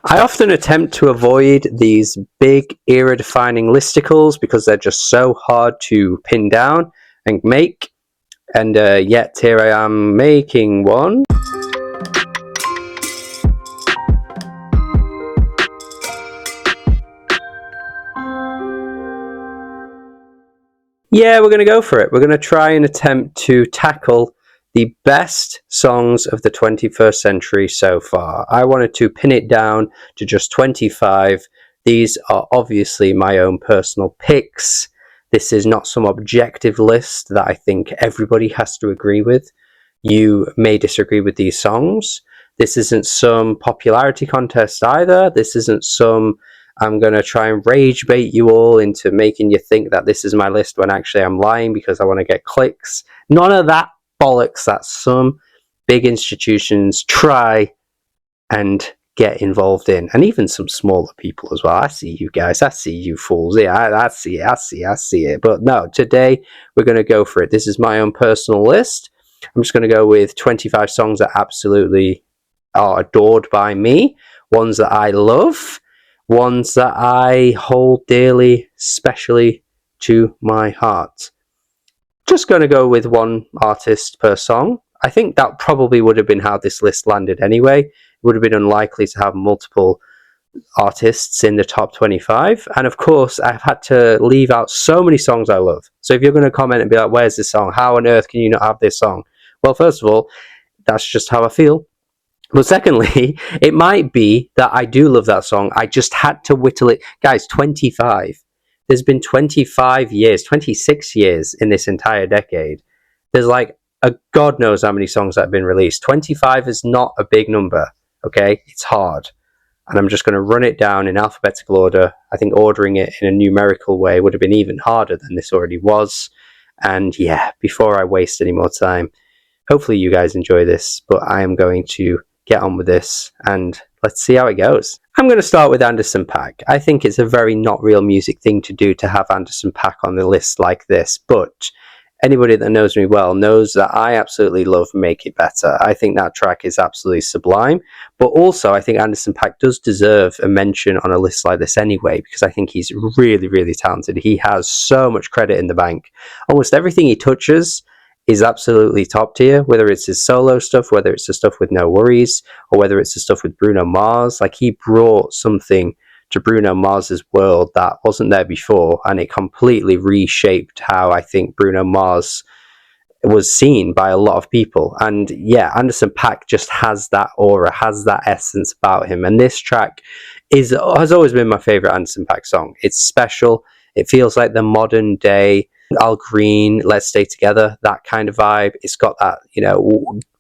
I often attempt to avoid these big era-defining listicles because they're just so hard to pin down and make, and yet here I am making one. Yeah, we're going to go for it. We're going to try and attempt to tackle the best songs of the 21st century so far. I wanted to pin it down to just 25. These are obviously my own personal picks. This is not some objective list that I think everybody has to agree with. You may disagree with these songs. This isn't some popularity contest either. This isn't some I'm going to try and rage bait you all into making you think that this is my list when actually I'm lying because I want to get clicks. None of that bollocks that some big institutions try and get involved in, and even some smaller people as well. I see you guys. I see you fools. Yeah, I see it. I see it. But no, today we're going to go for it. This is my own personal list. I'm just going to go with 25 songs that absolutely are adored by me, ones that I love, ones that I hold dearly, especially to my heart. Just going to go with one artist per song. I think that probably would have been how this list landed anyway. It would have been unlikely to have multiple artists in the top 25. And of course, I've had to leave out so many songs I love. So if you're going to comment and be like, where's this song? How on earth can you not have this song? Well, first of all, that's just how I feel. But secondly, it might be that I do love that song. I just had to whittle it. Guys, 25. There's been 25 years, 26 years in this entire decade. There's like a God knows how many songs that have been released. 25 is not a big number, okay? It's hard. And I'm just going to run it down in alphabetical order. I think ordering it in a numerical way would have been even harder than this already was. And yeah, before I waste any more time, hopefully you guys enjoy this, but I am going to get on with this and let's see how it goes. I'm going to start with Anderson .Paak. I think it's a very not real music thing to do to have Anderson .Paak on the list like this, but anybody that knows me well knows that I absolutely love Make It Better. I think that track is absolutely sublime, but also I think Anderson .Paak does deserve a mention on a list like this anyway, because I think he's really, really talented. He has so much credit in the bank. Almost everything he touches is absolutely top tier, whether it's his solo stuff, whether it's the stuff with No Worries, or whether it's the stuff with Bruno Mars. Like, he brought something to Bruno Mars's world that wasn't there before, and it completely reshaped how I think Bruno Mars was seen by a lot of people. And yeah, Anderson .Paak just has that aura, has that essence about him, and this track has always been my favorite Anderson .Paak song. It's special. It feels like the modern day Al Green, Let's Stay Together, that kind of vibe. It's got that,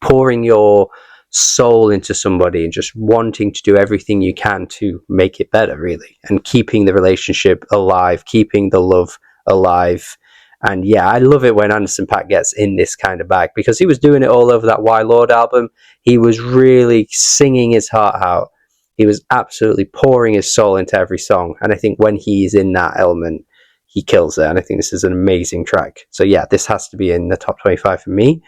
pouring your soul into somebody and just wanting to do everything you can to make it better, really, and keeping the relationship alive, keeping the love alive. And yeah, I love it when Anderson .Paak gets in this kind of bag, because he was doing it all over that Why Lord album. He was really singing his heart out. He was absolutely pouring his soul into every song. And I think when he's in that element, he kills it, and I think this is an amazing track. So yeah, this has to be in the top 25 for me.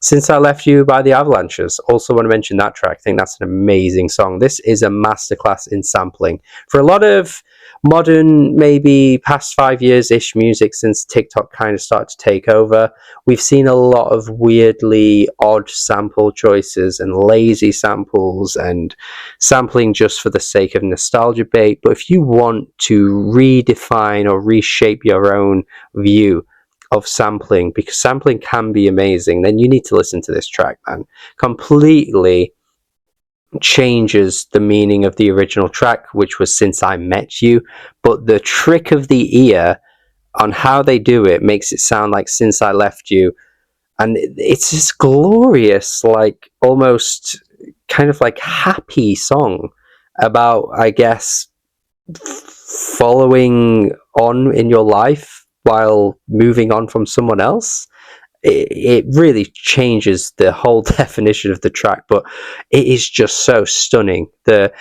Since I Left You by the Avalanches, also want to mention that track. I think that's an amazing song. This is a masterclass in sampling. For a lot of modern, maybe past 5 years-ish music, since TikTok kind of started to take over, we've seen a lot of weirdly odd sample choices and lazy samples and sampling just for the sake of nostalgia bait. But if you want to redefine or reshape your own view of sampling, because sampling can be amazing, then you need to listen to this track, man. Completely changes the meaning of the original track, which was Since I Met You, but the trick of the ear on how they do it makes it sound like Since I Left You, and it's this glorious, like, almost kind of like happy song about, I guess, following on in your life while moving on from someone else. It really changes the whole definition of the track, but it is just so stunning. The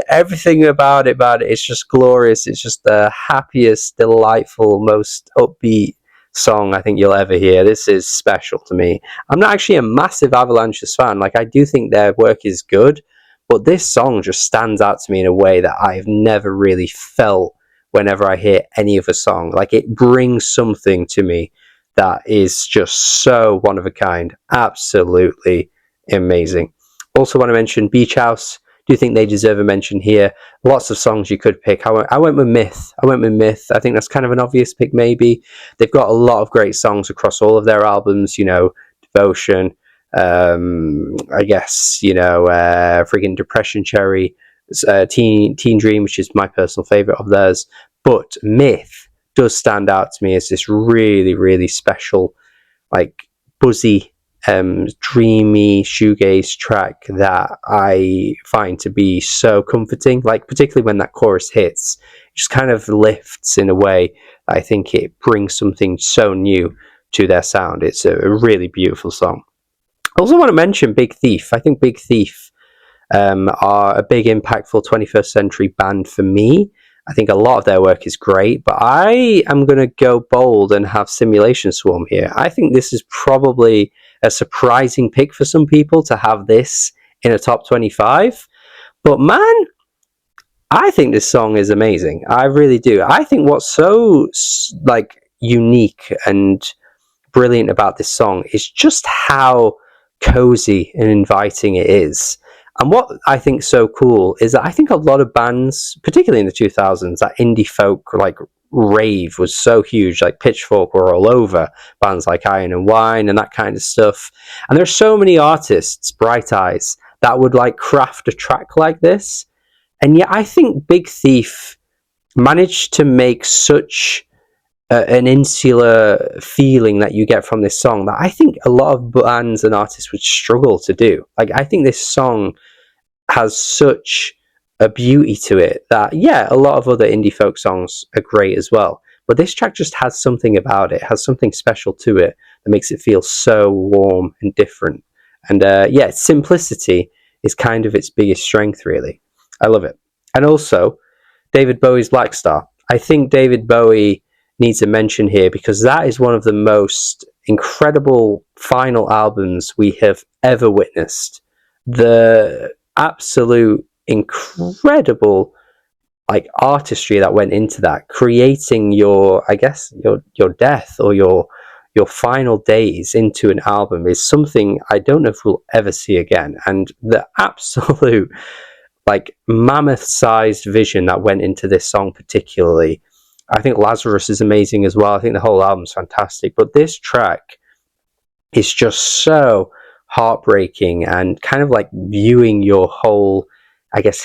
everything about it's just glorious. It's just the happiest, delightful, most upbeat song I think you'll ever hear. This is special to me. I'm not actually a massive Avalanche's fan. Like, I do think their work is good, but this song just stands out to me in a way that I've never really felt whenever I hear any of a song. Like, it brings something to me that is just so one of a kind. Absolutely amazing. Also want to mention Beach House. Do think they deserve a mention here. Lots of songs you could pick. I went with Myth. I think that's kind of an obvious pick, maybe. They've got a lot of great songs across all of their albums. You know, Devotion. I guess friggin' Depression Cherry, Teen Dream, which is my personal favorite of theirs. But Myth does stand out to me as this really, really special, like buzzy, dreamy shoegaze track that I find to be so comforting. Like, particularly when that chorus hits, it just kind of lifts in a way that I think it brings something so new to their sound. It's a really beautiful song. I also want to mention Big Thief. I think Big Thief are a big, impactful 21st century band for me. I think a lot of their work is great, but I am going to go bold and have Simulation Swarm here. I think this is probably a surprising pick for some people to have this in a top 25. But man, I think this song is amazing. I really do. I think what's so unique and brilliant about this song is just how cozy and inviting it is. And what I think so cool is that I think a lot of bands, particularly in the 2000s, that indie folk like rave was so huge. Like Pitchfork were all over bands like Iron and Wine and that kind of stuff. And there's so many artists, Bright Eyes, that would like craft a track like this. And yet I think Big Thief managed to make such an insular feeling that you get from this song that I think a lot of bands and artists would struggle to do. Like, I think this song has such a beauty to it that, yeah, a lot of other indie folk songs are great as well. But this track just has something about it, has something special to it that makes it feel so warm and different. And its simplicity is kind of its biggest strength, really. I love it. And also, David Bowie's Black Star. I think David Bowie needs a mention here because that is one of the most incredible final albums we have ever witnessed. The absolute incredible artistry that went into that, creating your death or your final days into an album is something I don't know if we'll ever see again. And the absolute mammoth-sized vision that went into this song particularly. I think Lazarus is amazing as well. I think the whole album's fantastic. But this track is just so heartbreaking and kind of like viewing your whole,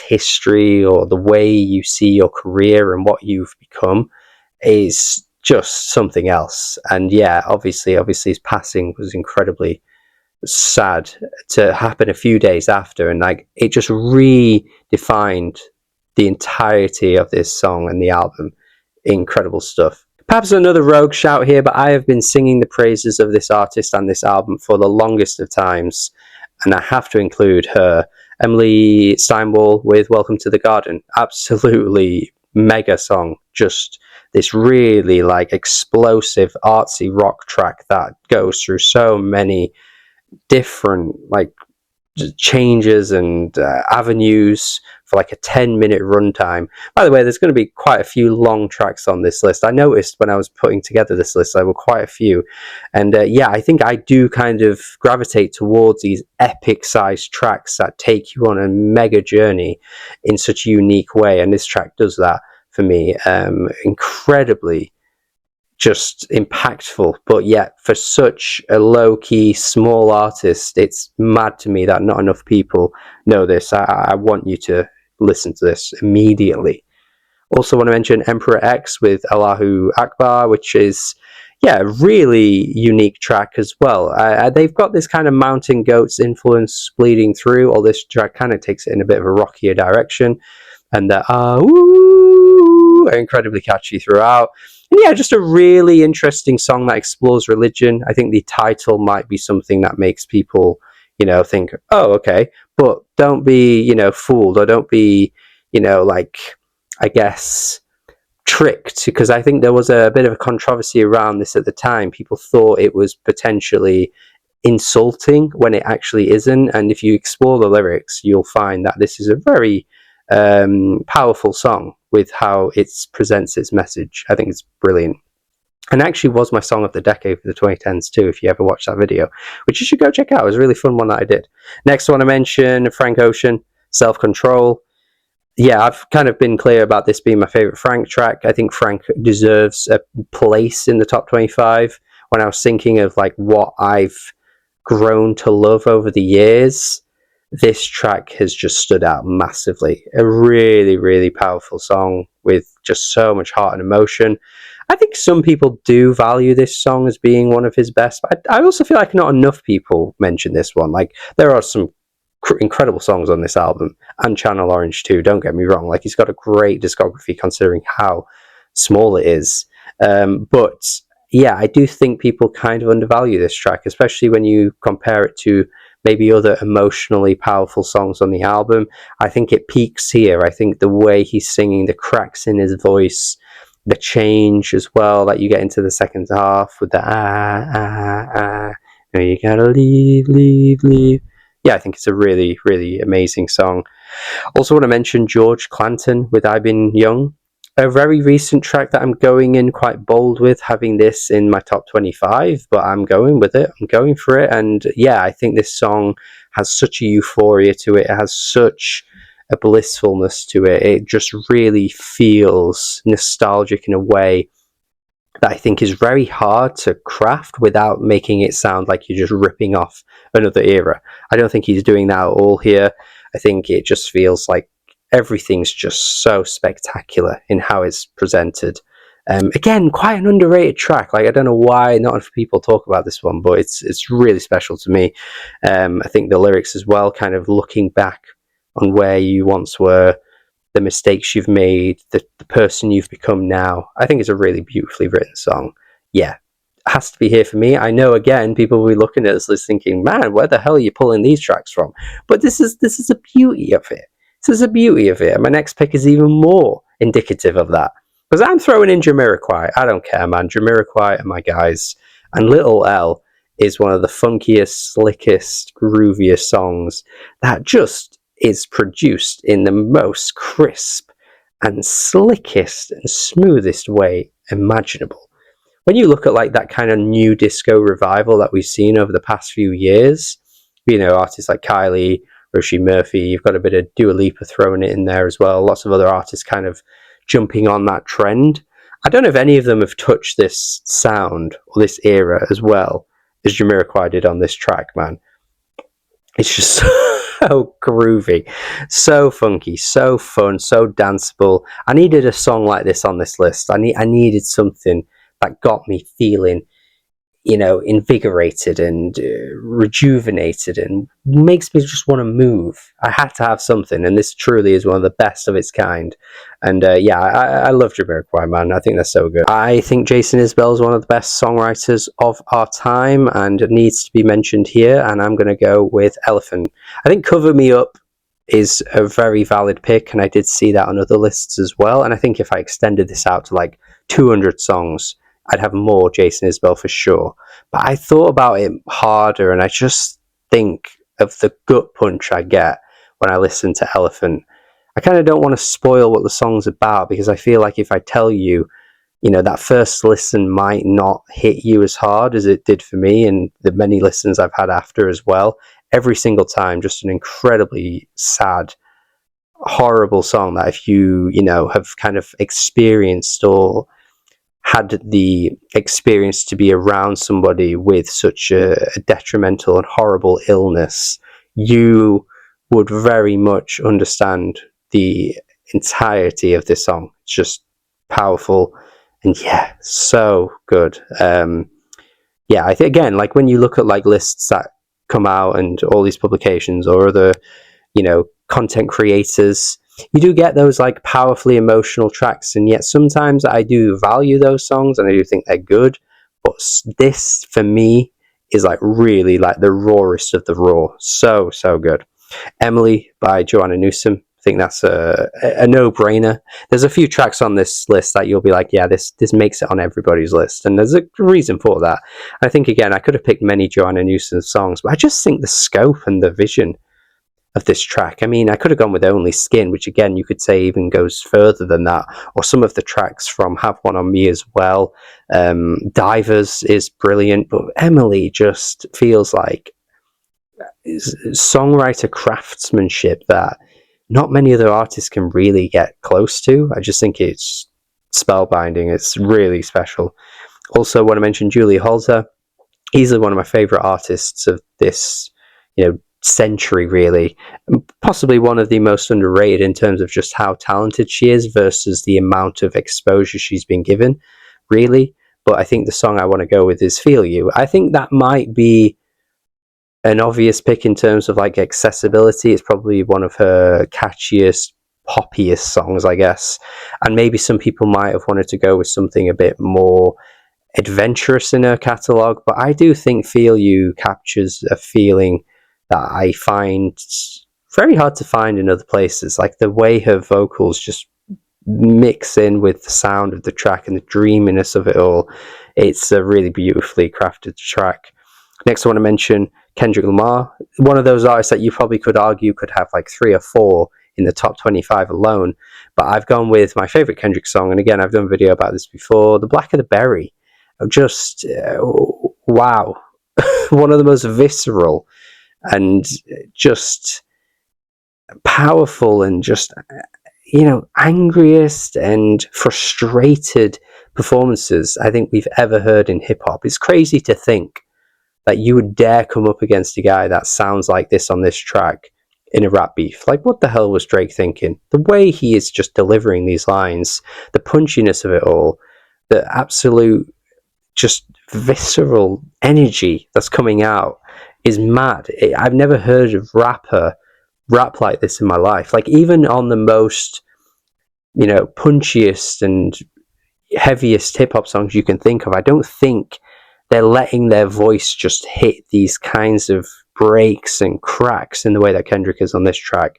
history or the way you see your career and what you've become is just something else. And yeah, obviously his passing was incredibly sad to happen a few days after. And it just redefined the entirety of this song and the album. Incredible stuff. Perhaps another rogue shout here, but I have been singing the praises of this artist and this album for the longest of times, and I have to include her, Emily Steinwall with Welcome to the Garden. Absolutely mega song. Just this really explosive artsy rock track that goes through so many different changes and avenues for a 10-minute runtime. By the way, there's going to be quite a few long tracks on this list. I noticed when I was putting together this list there were quite a few, and I think I do kind of gravitate towards these epic sized tracks that take you on a mega journey in such a unique way, and this track does that for me. Incredibly just impactful, but yet for such a low-key small artist, it's mad to me that not enough people know this. I want you to listen to this immediately. Also want to mention Emperor X with Allahu Akbar, which is a really unique track as well. They've got this kind of Mountain Goats influence bleeding through, or this track kind of takes it in a bit of a rockier direction, and the are incredibly catchy throughout. And just a really interesting song that explores religion. I think the title might be something that makes people, think, oh, okay. But don't be, fooled, or don't be, tricked, because I think there was a bit of a controversy around this at the time. People thought it was potentially insulting when it actually isn't, and if you explore the lyrics, you'll find that this is a very powerful song with how it presents its message. I think it's brilliant, and actually was my song of the decade for the 2010s too, if you ever watched that video, which you should go check out. It was a really fun one that I did. Next one I mention, Frank Ocean, Self Control. Yeah, I've kind of been clear about this being my favorite Frank track. I think Frank deserves a place in the top 25. When I was thinking of like what I've grown to love over the years, this track has just stood out massively. A really, really powerful song with just so much heart and emotion. I think some people do value this song as being one of his best, but I also feel like not enough people mention this one. Like, there are some incredible songs on this album, and Channel Orange too, don't get me wrong. Like, he's got a great discography considering how small it is. But yeah, I do think people kind of undervalue this track, especially when you compare it to maybe other emotionally powerful songs on the album. I think it peaks here. I think the way he's singing, the cracks in his voice, the change as well that you get into the second half with the you gotta leave, leave, leave. Yeah, I think it's a really, really amazing song. Also want to mention George Clanton with I've Been Young, a very recent track that I'm going in quite bold with, having this in my top 25, but I'm going with it. I'm going for it. And yeah, I think this song has such a euphoria to it. It has such a blissfulness to it. It just really feels nostalgic in a way that I think is very hard to craft without making it sound like you're just ripping off another era. I don't think he's doing that at all here. I think it just feels like everything's just so spectacular in how it's presented. Again, quite an underrated track. Like, I don't know why not enough people talk about this one, but it's really special to me. I think the lyrics as well, kind of looking back on where you once were, the mistakes you've made, the person you've become now. I think it's a really beautifully written song. Yeah, has to be here for me. I know, again, people will be looking at this thinking, man, where the hell are you pulling these tracks from? But this is the beauty of it. This is the beauty of it. And my next pick is even more indicative of that. Because I'm throwing in Jamiroquai. I don't care, man. Jamiroquai are my guys. And Little L is one of the funkiest, slickest, grooviest songs that just is produced in the most crisp and slickest and smoothest way imaginable. When you look at like that kind of new disco revival that we've seen over the past few years, you know, artists like Kylie, Roisin Murphy, you've got a bit of Dua Lipa throwing it in there as well, lots of other artists kind of jumping on that trend. I don't know if any of them have touched this sound or this era as well as Jamiroquai did on this track, man. It's just so groovy, so funky, so fun, so danceable. I needed a song like this on this list. I needed something that got me feeling, you know, invigorated and rejuvenated and makes me just want to move. I had to have something, and this truly is one of the best of its kind. And yeah, I love Jamiroquai, man. I think they're so good. I think Jason Isbell is one of the best songwriters of our time and needs to be mentioned here, and I'm going to go with Elephant. I think Cover Me Up is a very valid pick, and I did see that on other lists as well. And I think if I extended this out to like 200 songs, I'd have more Jason Isbell for sure. But I thought about it harder, and I just think of the gut punch I get when I listen to Elephant. I kind of don't want to spoil what the song's about, because I feel like if I tell you, you know, that first listen might not hit you as hard as it did for me, and the many listens I've had after as well. Every single time, just an incredibly sad, horrible song that if you know, have kind of experienced or had the experience to be around somebody with such a detrimental and horrible illness, you would very much understand the entirety of this song. It's just powerful, and yeah, so good. Yeah, I think, again, like when you look at like lists that come out and all these publications or other, you know, content creators, you do get those like powerfully emotional tracks, and yet sometimes I do value those songs and I do think they're good, but this for me is like really like the rawest of the raw. So good. Emily by Joanna Newsom, think that's a no-brainer. There's a few tracks on this list that you'll be like, yeah, this makes it on everybody's list, and there's a reason for that. I think, again, I could have picked many Joanna Newsom songs, but I just think the scope and the vision of this track. I mean, I could have gone with Only Skin, which, again, you could say even goes further than that, or some of the tracks from Have One on Me as well. Divers is brilliant, but Emily just feels like songwriter craftsmanship that not many other artists can really get close to. I just think it's spellbinding. It's really special. Also, want to mention Julie Holter, easily one of my favorite artists of this, century, really. Possibly one of the most underrated in terms of just how talented she is versus the amount of exposure she's been given, really. But I think the song I want to go with is Feel You. I think that might be an obvious pick in terms of like accessibility. It's probably one of her catchiest, poppiest songs, I guess. And maybe some people might have wanted to go with something a bit more adventurous in her catalogue, but I do think Feel You captures a feeling that I find very hard to find in other places. Like the way her vocals just mix in with the sound of the track and the dreaminess of it all. It's a really beautifully crafted track. Next, I want to mention Kendrick Lamar, one of those artists that you probably could argue could have like 3 or 4 in the top 25 alone. But I've gone with my favorite Kendrick song, and again, I've done a video about this before, The Black of the Berry. Just, wow. One of the most visceral and just powerful and just, angriest and frustrated performances I think we've ever heard in hip-hop. It's crazy to think that you would dare come up against a guy that sounds like this on this track in a rap beef. Like, what the hell was Drake thinking? The way he is just delivering these lines, the punchiness of it all, the absolute just visceral energy that's coming out is mad. I've never heard of rapper rap like this in my life. Like, even on the most, punchiest and heaviest hip-hop songs you can think of, I don't think they're letting their voice just hit these kinds of breaks and cracks in the way that Kendrick is on this track.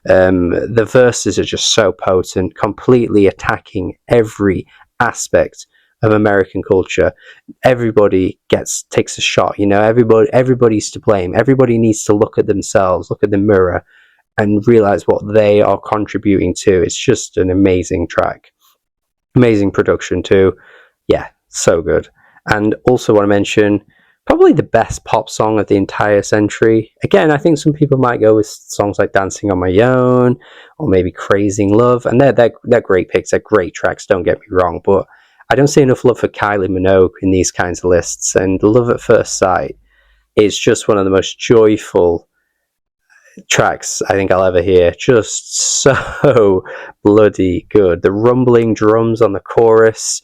The verses are just so potent, completely attacking every aspect of American culture. Everybody takes a shot. Everybody's to blame. Everybody needs to look at themselves, look at the mirror, and realize what they are contributing to. It's just an amazing track. Amazing production too. Yeah, so good. And also want to mention probably the best pop song of the entire century. Again, I think some people might go with songs like Dancing on My Own or maybe Crazing Love, and they're great picks. They're great tracks, don't get me wrong, but I don't see enough love for Kylie Minogue in these kinds of lists. And Love at First Sight is just one of the most joyful tracks I think I'll ever hear. Just so bloody good. The rumbling drums on the chorus,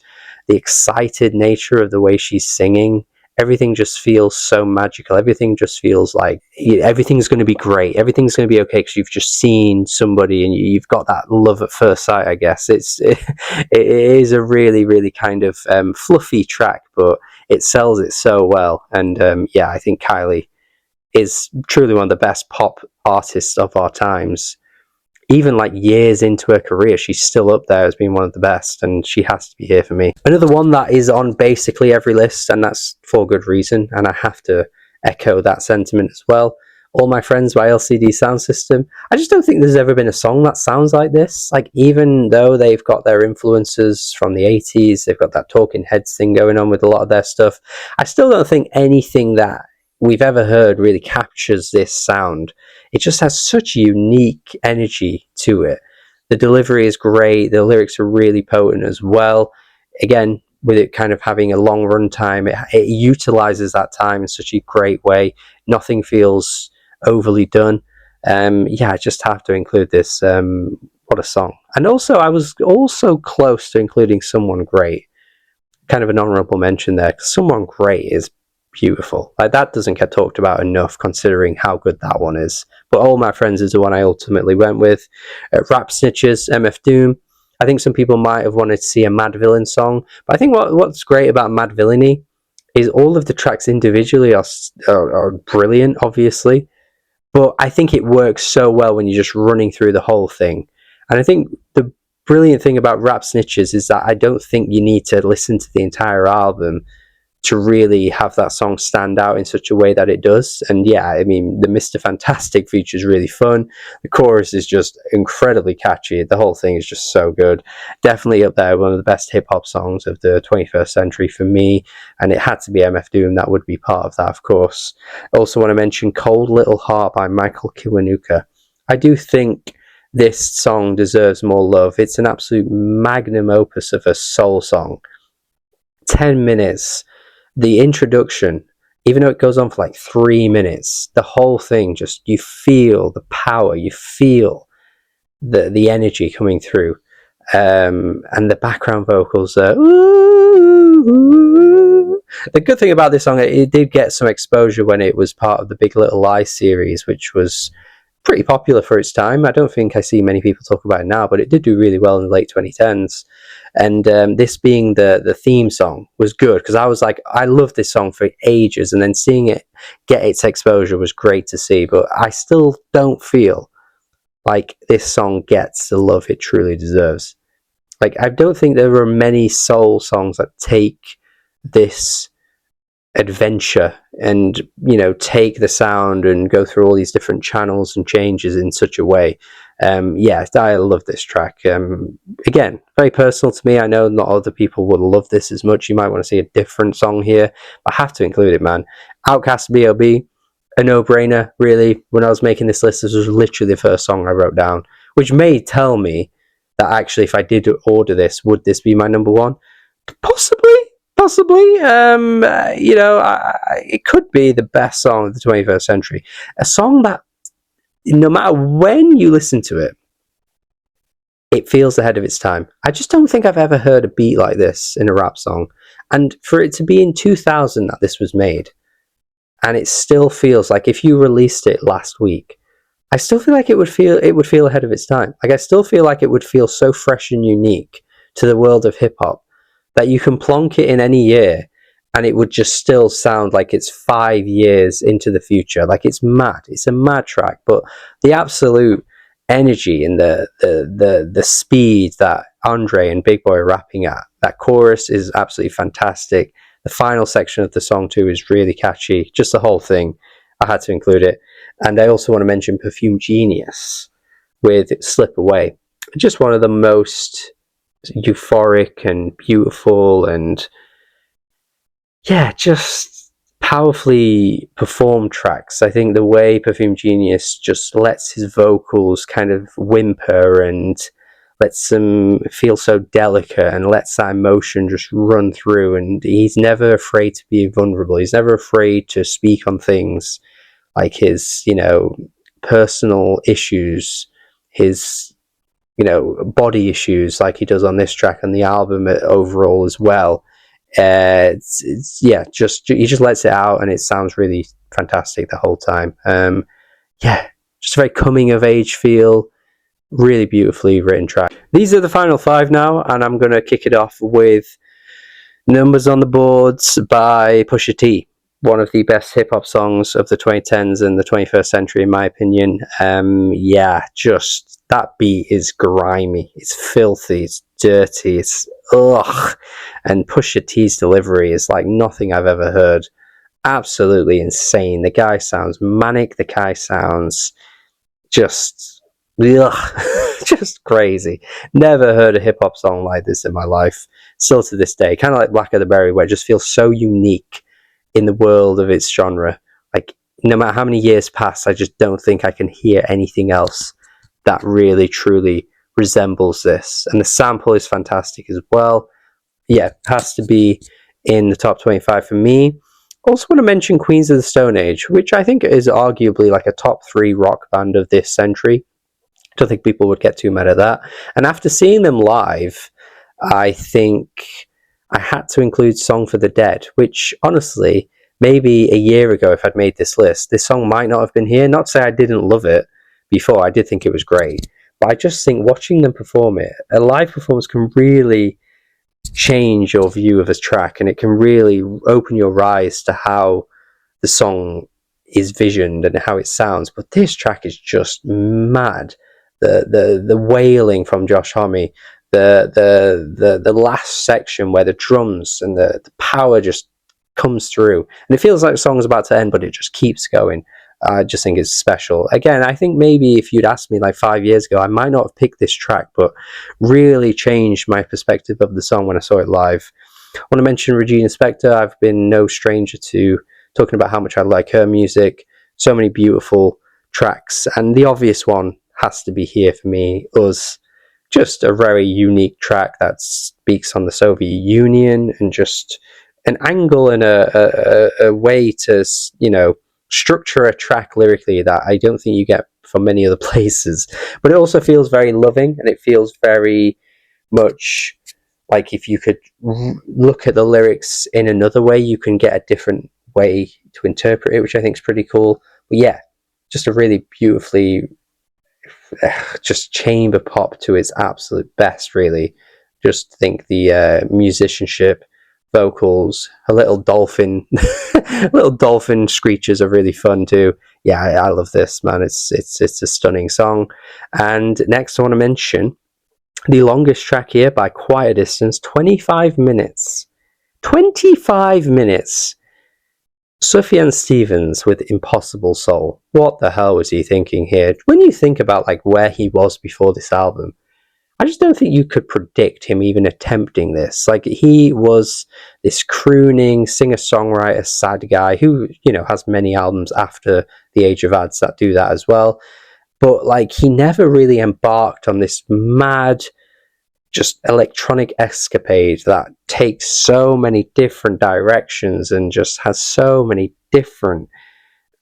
the excited nature of the way she's singing, everything just feels so magical. Everything just feels like everything's going to be great. Everything's going to be okay because you've just seen somebody and you've got that love at first sight, I guess. It is a really, really kind of fluffy track, but it sells it so well. And I think Kylie is truly one of the best pop artists of our times. Even like years into her career, she's still up there as being one of the best, and she has to be here for me. Another one that is on basically every list, and that's for good reason, and I have to echo that sentiment as well. All My Friends by LCD Sound System. I just don't think there's ever been a song that sounds like this. Like, even though they've got their influences from the 80s, they've got that Talking Heads thing going on with a lot of their stuff, I still don't think anything that we've ever heard really captures this sound. It just has such unique energy to it. The delivery is great. The lyrics are really potent as well. Again, with it kind of having a long run time, it utilizes that time in such a great way. Nothing feels overly done. I just have to include this. What a song. And also, I was also close to including Someone Great. Kind of an honorable mention there, because Someone Great is beautiful. Like, that doesn't get talked about enough considering how good that one is. But All My Friends is the one I ultimately went with. Rap Snitches, MF Doom. I think some people might have wanted to see a Mad Villain song, but I think what's great about Mad Villainy is all of the tracks individually are brilliant, obviously, but I think it works so well when you're just running through the whole thing. And I think the brilliant thing about Rap Snitches is that I don't think you need to listen to the entire album to really have that song stand out in such a way that it does. And yeah, I mean, the Mr. Fantastic feature is really fun. The chorus is just incredibly catchy. The whole thing is just so good. Definitely up there, one of the best hip hop songs of the 21st century for me. And it had to be MF Doom. That would be part of that, of course. I also want to mention Cold Little Heart by Michael Kiwanuka. I do think this song deserves more love. It's an absolute magnum opus of a soul song. 10 minutes. The introduction, even though it goes on for like 3 minutes, the whole thing, just, you feel the power, you feel the energy coming through, and the background vocals are ooh. The good thing about this song, it did get some exposure when it was part of the Big Little Lies series, which was pretty popular for its time. I don't think I see many people talk about it now, but it did do really well in the late 2010s. And this being the theme song was good, because I was like, I loved this song for ages, and then seeing it get its exposure was great to see. But I still don't feel like this song gets the love it truly deserves. Like, I don't think there are many soul songs that take this adventure and, you know, take the sound and go through all these different channels and changes in such a way. Yeah, I love this track. Again, very personal to me. I know not other people will love this as much. You might want to see a different song here. I have to include it, man. Outkast B.O.B., a no-brainer, really. When I was making this list, this was literally the first song I wrote down, which may tell me that actually, if I did order this, would this be my number one? Possibly. You know, it could be the best song of the 21st century. A song that, no matter when you listen to it, it feels ahead of its time. I just don't think I've ever heard a beat like this in a rap song. And for it to be in 2000 that this was made, and it still feels like if you released it last week, I still feel like it would feel ahead of its time. Like, I still feel like it would feel so fresh and unique to the world of hip hop that you can plonk it in any year and it would just still sound like it's 5 years into the future. Like, it's mad. It's a mad track, but the absolute energy and the speed that Andre and Big Boy are rapping at, that chorus is absolutely fantastic. The final section of the song too is really catchy. Just the whole thing, I had to include it. And I also want to mention Perfume Genius with Slip Away. Just one of the most euphoric and beautiful and, yeah, just powerfully performed tracks. I think the way Perfume Genius just lets his vocals kind of whimper and lets them feel so delicate and lets that emotion just run through, and he's never afraid to be vulnerable. He's never afraid to speak on things like his, you know, personal issues, his, you know, body issues, like he does on this track and the album overall as well. Yeah, just he just lets it out, and it sounds really fantastic the whole time. Yeah, just a very coming of age feel, really beautifully written track. These are the final 5 now, and I'm gonna kick it off with Numbers on the Boards by Pusha T. One of the best hip-hop songs of the 2010s and the 21st century, in my opinion. Yeah, just that beat is grimy, it's filthy, it's dirty, it's ugh. And Pusha T's delivery is like nothing I've ever heard. Absolutely insane. The guy sounds manic, the guy sounds just ugh, just crazy. Never heard a hip-hop song like this in my life. Still to this day, kind of like Black of the Berry, where it just feels so unique in the world of its genre. Like, no matter how many years pass, I just don't think I can hear anything else that really truly resembles this. And the sample is fantastic as well. Yeah, has to be in the top 25 for me. Also want to mention Queens of the Stone Age, which I think is arguably like a top 3 rock band of this century. I don't think people would get too mad at that. And after seeing them live, I think I had to include Song for the Dead, which honestly, maybe a year ago, if I'd made this list, this song might not have been here. Not to say I didn't love it before, I did think it was great, but I just think watching them perform it, a live performance can really change your view of a track, and it can really open your eyes to how the song is visioned and how it sounds, but this track is just mad. The wailing from Josh Homme, the last section where the drums and the power just comes through, and it feels like the song's about to end, but it just keeps going. I just think it's special. Again, I think maybe if you'd asked me like 5 years ago, I might not have picked this track, but really changed my perspective of the song when I saw it live. I want to mention Regina Spektor. I've been no stranger to talking about how much I like her music. So many beautiful tracks, and the obvious one has to be here for me. Us, just a very unique track that speaks on the Soviet Union and just an angle and a way to, you know, structure a track lyrically that I don't think you get from many other places. But it also feels very loving, and it feels very much like if you could look at the lyrics in another way, you can get a different way to interpret it, which I think is pretty cool. But yeah, just a really beautifully just chamber pop to its absolute best, really. Just think the musicianship, vocals, a little dolphin little dolphin screeches are really fun too. Yeah, I love this, man. It's a stunning song. And next I want to mention the longest track here by quite a distance, 25 minutes. 25 minutes. Sufjan Stevens with Impossible Soul. What the hell was he thinking here? When you think about like where he was before this album, I just don't think you could predict him even attempting this. Like, he was this crooning singer-songwriter sad guy who, you know, has many albums after the Age of Ads that do that as well. But like, he never really embarked on this mad, just electronic escapade that takes so many different directions and just has so many different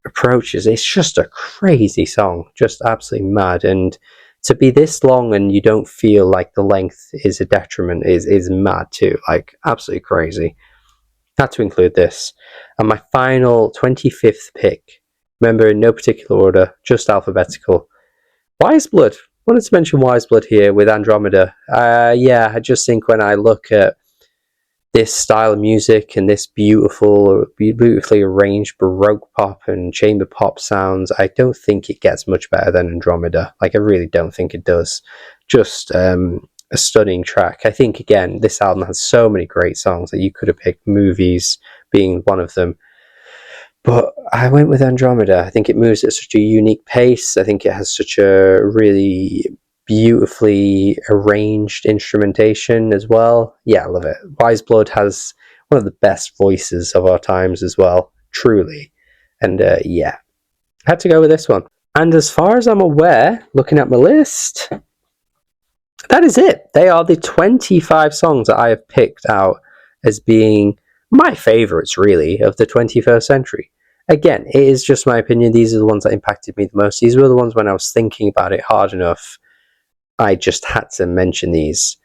approaches. It's just a crazy song, just absolutely mad. And to be this long and you don't feel like the length is a detriment is mad too. Like, absolutely crazy. Had to include this. And my final 25th pick, remember, in no particular order, just alphabetical, Wise Blood. Wanted to mention Wise Blood here with Andromeda. Yeah, I just think when I look at this style of music and this beautifully arranged Baroque pop and chamber pop sounds, I don't think it gets much better than Andromeda. Like, I really don't think it does. Just a stunning track. I think, again, this album has so many great songs that you could have picked, Movies being one of them. But I went with Andromeda. I think it moves at such a unique pace. I think it has such a really beautifully arranged instrumentation as well. Yeah, I love it. Wise Blood has one of the best voices of our times as well, truly. And yeah, had to go with this one. And as far as I'm aware, looking at my list, that is it. They are the 25 songs that I have picked out as being my favourites, really, of the 21st century. Again, it is just my opinion. These are the ones that impacted me the most. These were the ones when I was thinking about it hard enough, I just had to mention these.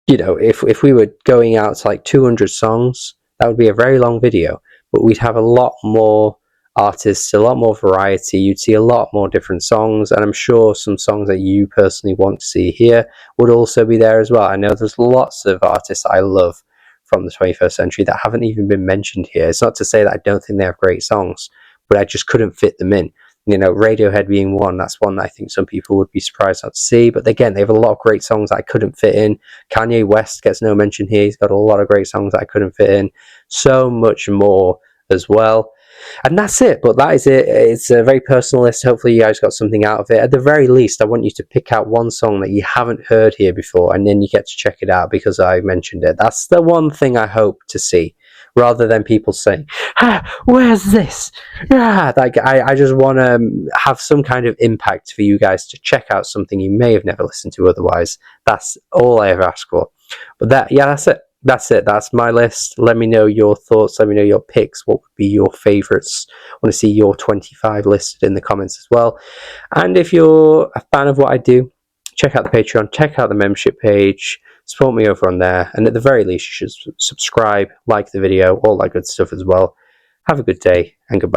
You know, if we were going out to like 200 songs, that would be a very long video, but we'd have a lot more artists, a lot more variety. You'd see a lot more different songs, and I'm sure some songs that you personally want to see here would also be there as well. I know there's lots of artists I love from the 21st century that haven't even been mentioned here. It's not to say that I don't think they have great songs, but I just couldn't fit them in. You know, Radiohead being one, that's one that I think some people would be surprised not to see. But again, they have a lot of great songs that I couldn't fit in. Kanye West gets no mention here. He's got a lot of great songs that I couldn't fit in. So much more as well. And that's it. But that is it. It's a very personal list. Hopefully you guys got something out of it. At the very least, I want you to pick out one song that you haven't heard here before, and then you get to check it out because I mentioned it. That's the one thing I hope to see, rather than people saying, where's this? Like, I just want to have some kind of impact for you guys to check out something you may have never listened to otherwise. That's all I ever ask for. But that's it. That's it. That's my list. Let me know your thoughts. Let me know your picks. What would be your favourites? I want to see your 25 listed in the comments as well. And if you're a fan of what I do, check out the Patreon, check out the membership page, support me over on there. And at the very least, you should subscribe, like the video, all that good stuff as well. Have a good day and goodbye.